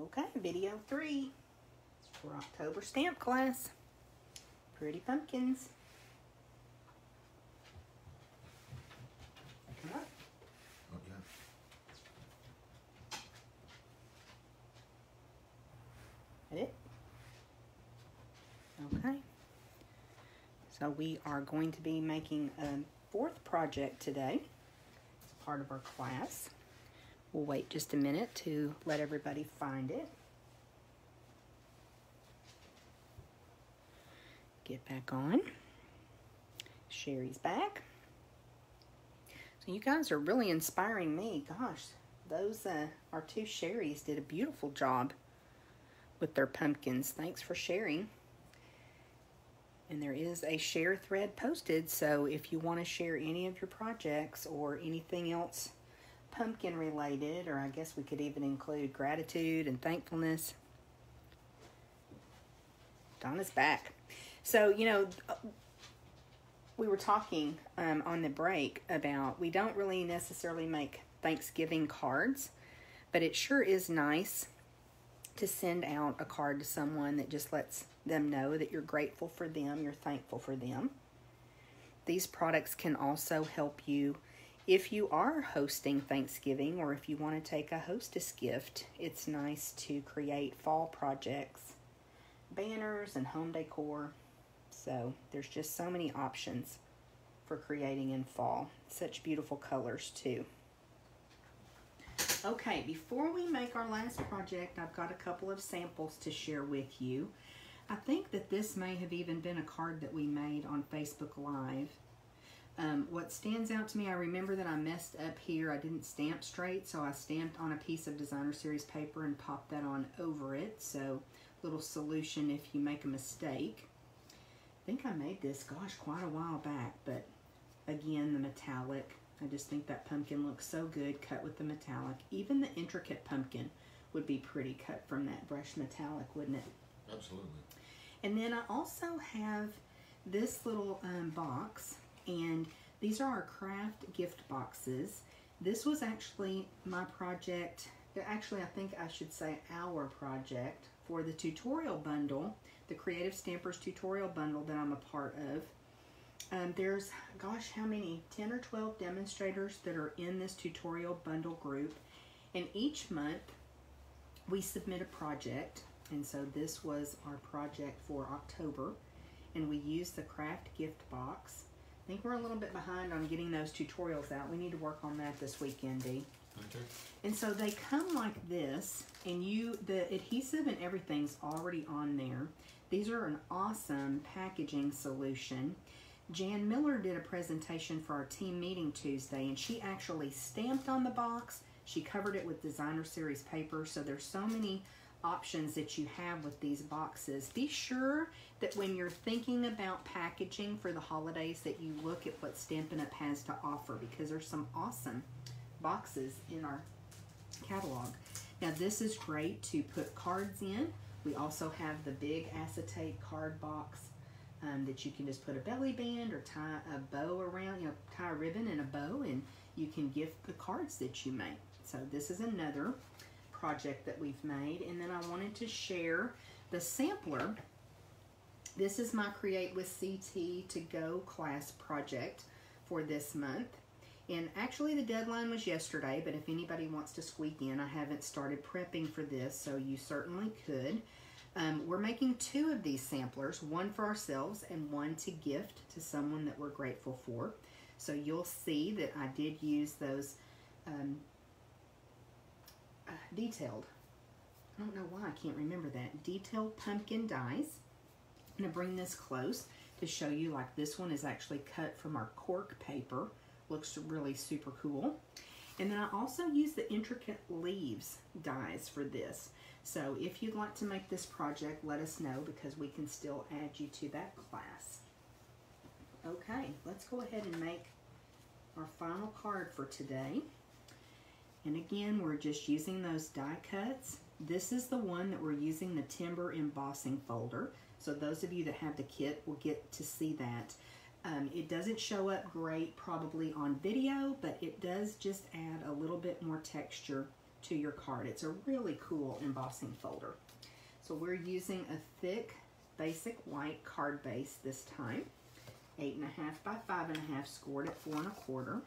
Okay, video 3 for October stamp class. Pretty pumpkins. Come on. Okay. That it? Okay. So we are going to be making a 4th project today. It's part of our class. We'll wait just a minute to let everybody find it. Get back on. Sherry's back. So you guys are really inspiring me. Gosh, those our 2 Sherrys did a beautiful job with their pumpkins. Thanks for sharing. And there is a share thread posted, so if you want to share any of your projects or anything else pumpkin related, or I guess we could even include gratitude and thankfulness. Donna's back. So, you know, we were talking on the break about we don't really necessarily make Thanksgiving cards, but it sure is nice to send out a card to someone that just lets them know that you're grateful for them, you're thankful for them. These products can also help you if you are hosting Thanksgiving, or if you want to take a hostess gift. It's nice to create fall projects, banners and home decor. So there's just so many options for creating in fall. Such beautiful colors too. Okay, before we make our last project, I've got a couple of samples to share with you. I think that this may have even been a card that we made on Facebook Live. What stands out to me, I remember that I messed up here. I didn't stamp straight, so I stamped on a piece of Designer Series paper and popped that on over it. So, little solution if you make a mistake. I think I made this, gosh, quite a while back, but again, the metallic. I just think that pumpkin looks so good cut with the metallic. Even the intricate pumpkin would be pretty cut from that brushed metallic, wouldn't it? Absolutely. And then I also have this little box, and these are our craft gift boxes. This was actually my project, actually I think I should say our project for the tutorial bundle, the Creative Stampers tutorial bundle that I'm a part of. There's, gosh, how many? 10 or 12 demonstrators that are in this tutorial bundle group. And each month we submit a project. And so this was our project for October. And we used the craft gift box. I think we're a little bit behind on getting those tutorials out. We need to work on that this weekend, Dee. Okay. And so they come like this, and the adhesive and everything's already on there. These are an awesome packaging solution. Jan Miller did a presentation for our team meeting Tuesday, and she actually stamped on the box. She covered it with Designer Series paper, so there's so many options that you have with these boxes. Be sure that when you're thinking about packaging for the holidays that you look at what Stampin' Up! Has to offer, because there's some awesome boxes in our catalog. Now this is great to put cards in. We also have the big acetate card box that you can just put a belly band or tie a bow around, you know, tie a ribbon and a bow, and you can gift the cards that you make. So this is another project that we've made. And then I wanted to share the sampler. This is my Create with CT to Go class project for this month. And actually the deadline was yesterday, but if anybody wants to squeak in, I haven't started prepping for this, so you certainly could. We're making 2 of these samplers, one for ourselves and one to gift to someone that we're grateful for. So you'll see that I did use those detailed, I don't know why I can't remember that, detailed pumpkin dies. I'm going to bring this close to show you, like this one is actually cut from our cork paper. Looks really super cool. And then I also use the intricate leaves dies for this. So if you'd like to make this project, let us know, because we can still add you to that class. Okay, let's go ahead and make our final card for today. And again, we're just using those die cuts. This is the one that we're using, the timber embossing folder. So those of you that have the kit will get to see that. It doesn't show up great probably on video, but it does just add a little bit more texture to your card. It's a really cool embossing folder. So we're using a thick basic white card base this time, 8.5 by 5.5, scored at 4 1/4.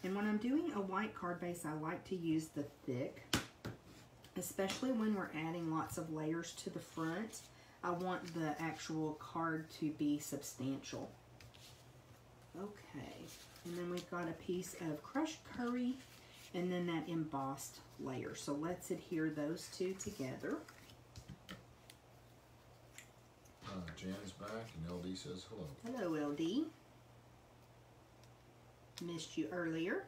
And when I'm doing a white card base, I like to use the thick, especially when we're adding lots of layers to the front. I want the actual card to be substantial. Okay, and then we've got a piece of crushed curry and then that embossed layer. So let's adhere those two together. Jan is back and LD says hello. Hello, LD. Missed you earlier.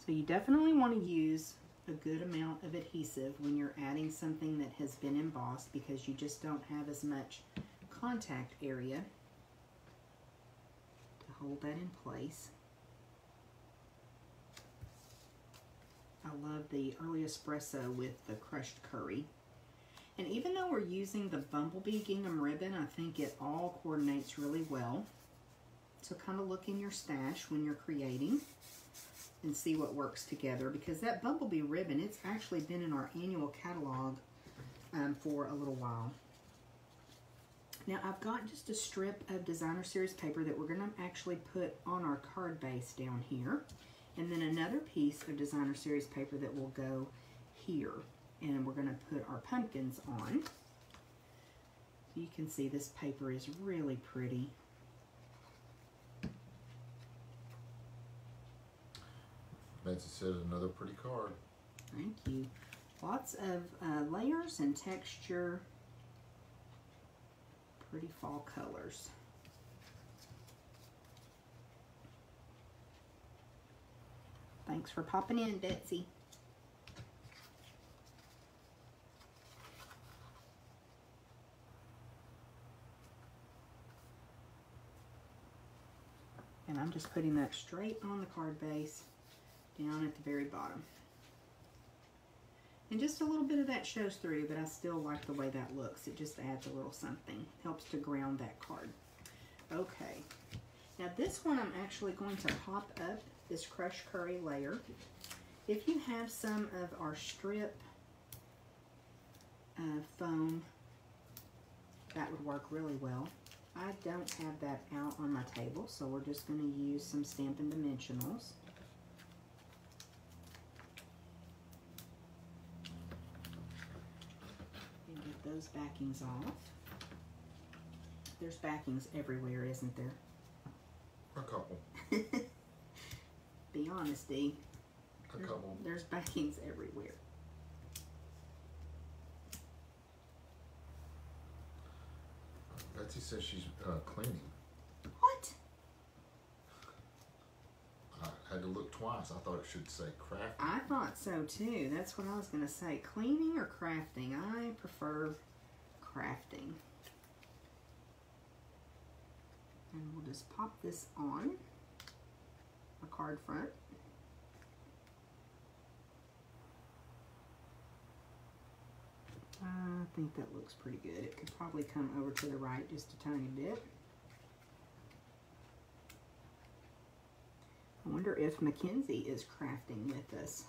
So you definitely want to use a good amount of adhesive when you're adding something that has been embossed, because you just don't have as much contact area to hold that in place. I love the early espresso with the crushed curry. And even though we're using the bumblebee gingham ribbon, I think it all coordinates really well. So kind of look in your stash when you're creating and see what works together, because that bumblebee ribbon, it's actually been in our annual catalog for a little while. Now I've got just a strip of designer series paper that we're going to actually put on our card base down here, and then another piece of designer series paper that will go here, and we're going to put our pumpkins on. So you can see this paper is really pretty. Betsy said another pretty card. Thank you. Lots of layers and texture. Pretty fall colors. Thanks for popping in, Betsy. And I'm just putting that straight on the card base, down at the very bottom. And just a little bit of that shows through, but I still like the way that looks. It just adds a little something. Helps to ground that card. Okay. Now this one I'm actually going to pop up this crushed curry layer. If you have some of our strip foam, that would work really well. I don't have that out on my table, so we're just going to use some Stampin' Dimensionals. And get those backings off. There's backings everywhere, isn't there? A couple. Be honest, Dee. A couple. There's backings everywhere. Betsy says she's cleaning. What? I had to look twice. I thought it should say crafting. I thought so too. That's what I was going to say. Cleaning or crafting? I prefer crafting. And we'll just pop this on a card front. I think that looks pretty good. It could probably come over to the right just a tiny bit. I wonder if Mackenzie is crafting with us.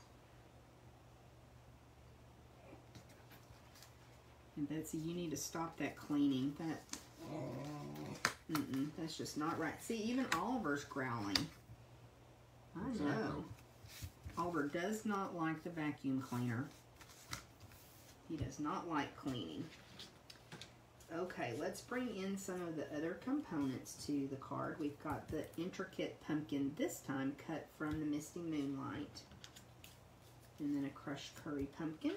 And Betsy, you need to stop that cleaning. That's just not right. See, even Oliver's growling. I Exactly. know. Oliver does not like the vacuum cleaner. He does not like cleaning. Okay, let's bring in some of the other components to the card. We've got the intricate pumpkin, this time cut from the Misty Moonlight. And then a crushed curry pumpkin.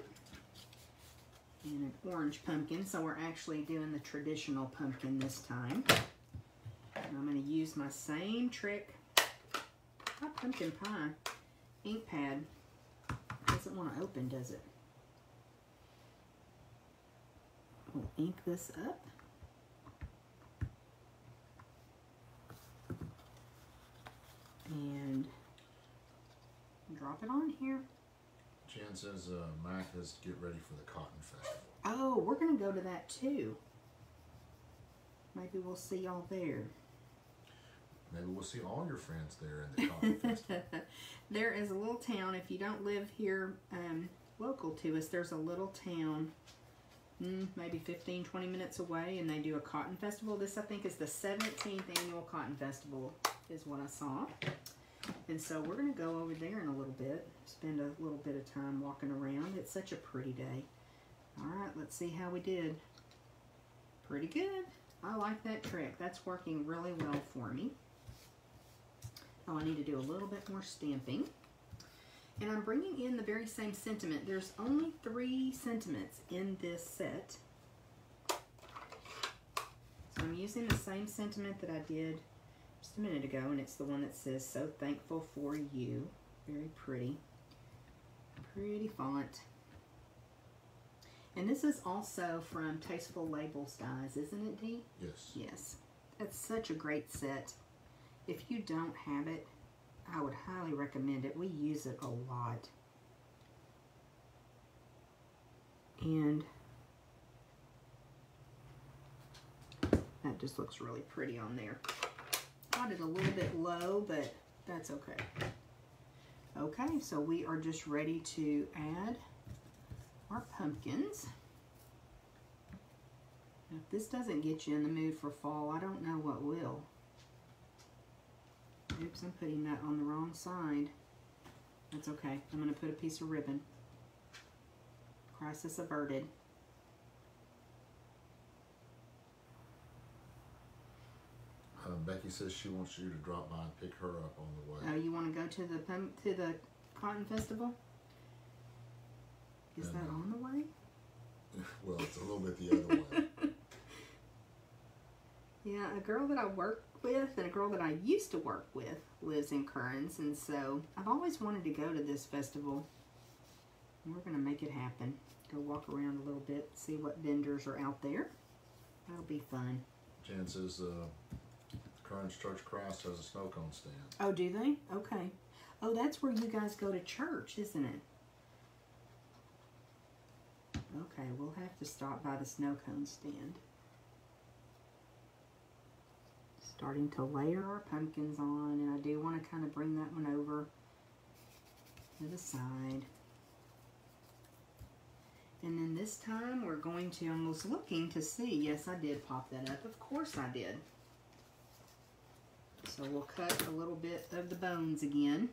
And an orange pumpkin. So we're actually doing the traditional pumpkin this time. And I'm going to use my same trick. My pumpkin pie ink pad doesn't want to open, does it? We'll ink this up. And drop it on here. Jan says Mac has to get ready for the Cotton Festival. Oh, we're going to go to that too. Maybe we'll see y'all there. Maybe we'll see all your friends there in the Cotton Festival. There is a little town, if you don't live here local to us, there's a little town maybe 15, 20 minutes away, and they do a cotton festival. This, I think, is the 17th annual cotton festival is what I saw. And so we're going to go over there in a little bit, spend a little bit of time walking around. It's such a pretty day. All right, let's see how we did. Pretty good. I like that trick. That's working really well for me. Oh, I need to do a little bit more stamping. And I'm bringing in the very same sentiment. There's only 3 sentiments in this set. So I'm using the same sentiment that I did just a minute ago, and it's the one that says, "So thankful for you." Very pretty. Pretty font. And this is also from Tasteful Labels, guys, isn't it, Dee? Yes. Yes. That's such a great set. If you don't have it, I would highly recommend it. We use it a lot. And that just looks really pretty on there. Got it a little bit low, but that's okay. Okay, so we are just ready to add our pumpkins. Now, if this doesn't get you in the mood for fall, I don't know what will. Oops, I'm putting that on the wrong side. That's okay. I'm going to put a piece of ribbon. Crisis averted. Becky says she wants you to drop by and pick her up on the way. Oh, you want to go to the cotton festival? Is that on the way? Well, it's a little bit the other way. Yeah, a girl that I work with and a girl that I used to work with lives in Kearns, and so I've always wanted to go to this festival. And we're going to make it happen. Go walk around a little bit, see what vendors are out there. That'll be fun. Jan says Kearns Church Cross has a snow cone stand. Oh, do they? Okay. Oh, that's where you guys go to church, isn't it? Okay, we'll have to stop by the snow cone stand. Starting to layer our pumpkins on, and I do want to kind of bring that one over to the side. And then this time we're going to, I was looking to see, yes, I did pop that up. Of course I did. So we'll cut a little bit of the bones again.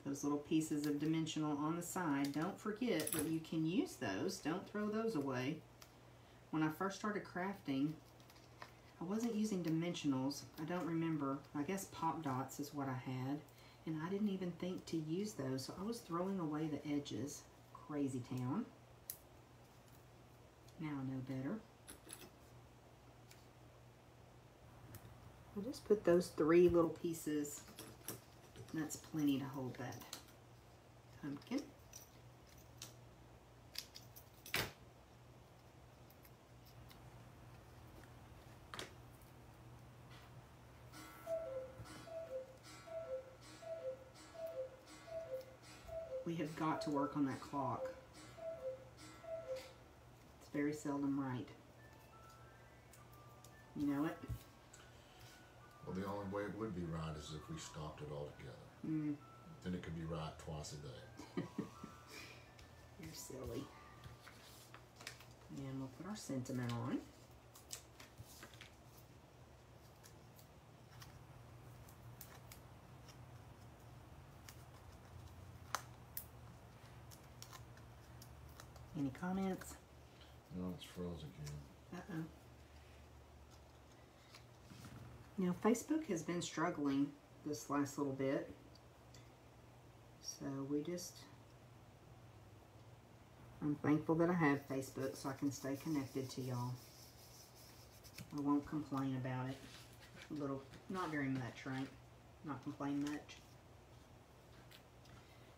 Those little pieces of dimensional on the side. Don't forget that you can use those. Don't throw those away. When I first started crafting, I wasn't using dimensionals. I don't remember. I guess pop dots is what I had. And I didn't even think to use those. So I was throwing away the edges. Crazy town. Now I know better. I'll just put those 3 little pieces. That's plenty to hold that pumpkin. We have got to work on that clock. It's very seldom right. You know it? Well, the only way it would be right is if we stopped it altogether. Then it could be right twice a day. You're silly. And we'll put our sentiment on. Any comments? No, it's froze again. Uh-oh. Now, Facebook has been struggling this last little bit. So I'm thankful that I have Facebook so I can stay connected to y'all. I won't complain about it. Not very much, right? Not complain much.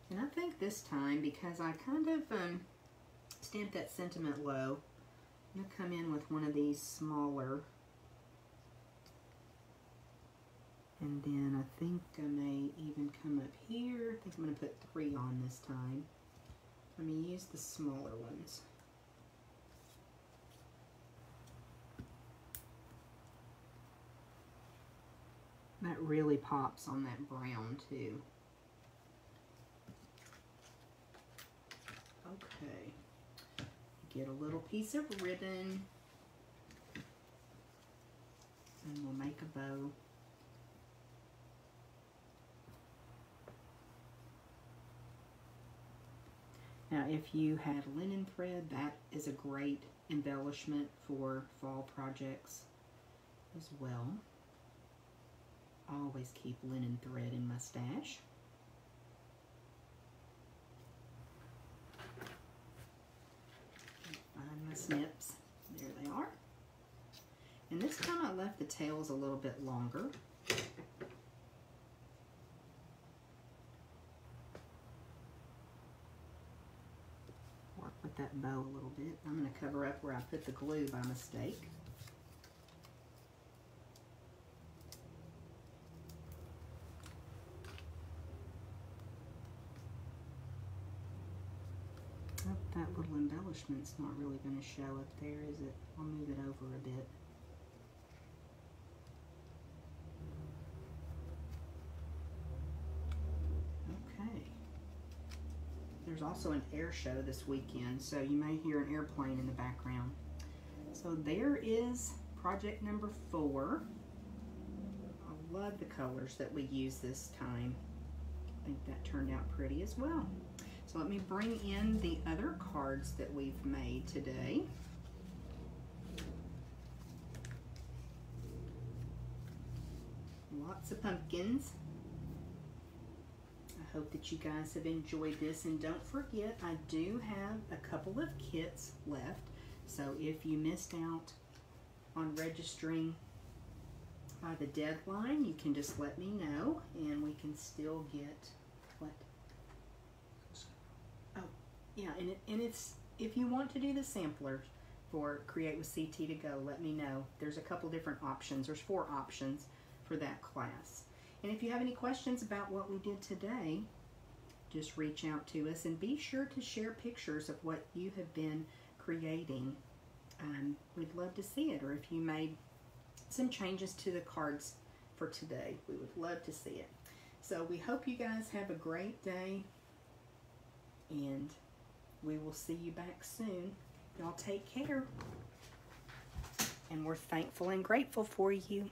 And I think this time, because I kind of stamped that sentiment low, I'm going to come in with one of these smaller. And then I think I may even come up here. I think I'm going to put 3 on this time. Let me use the smaller ones. That really pops on that brown too. Okay. Get a little piece of ribbon and we'll make a bow. Now if you have linen thread, that is a great embellishment for fall projects as well. Always keep linen thread in my stash. Find my snips. There they are. And this time I left the tails a little bit longer. Work with that bow a little bit. I'm going to cover up where I put the glue by mistake. Oh, that little embellishment's not really going to show up there, is it? I'll move it over a bit. Okay. There's also an air show this weekend, so you may hear an airplane in the background. So there is project number 4. I love the colors that we used this time. I think that turned out pretty as well. So let me bring in the other cards that we've made today. Lots of pumpkins. I hope that you guys have enjoyed this, and don't forget I do have a couple of kits left, so if you missed out on registering by the deadline, you can just let me know and we can still get what? Oh, yeah, and it's, if you want to do the sampler for Create with CT to Go, let me know. There's a couple different options. There's 4 options for that class. And if you have any questions about what we did today, just reach out to us and be sure to share pictures of what you have been creating. We'd love to see it, or if you made some changes to the cards for today, we would love to see it. So we hope you guys have a great day, and we will see you back soon. Y'all take care, and we're thankful and grateful for you.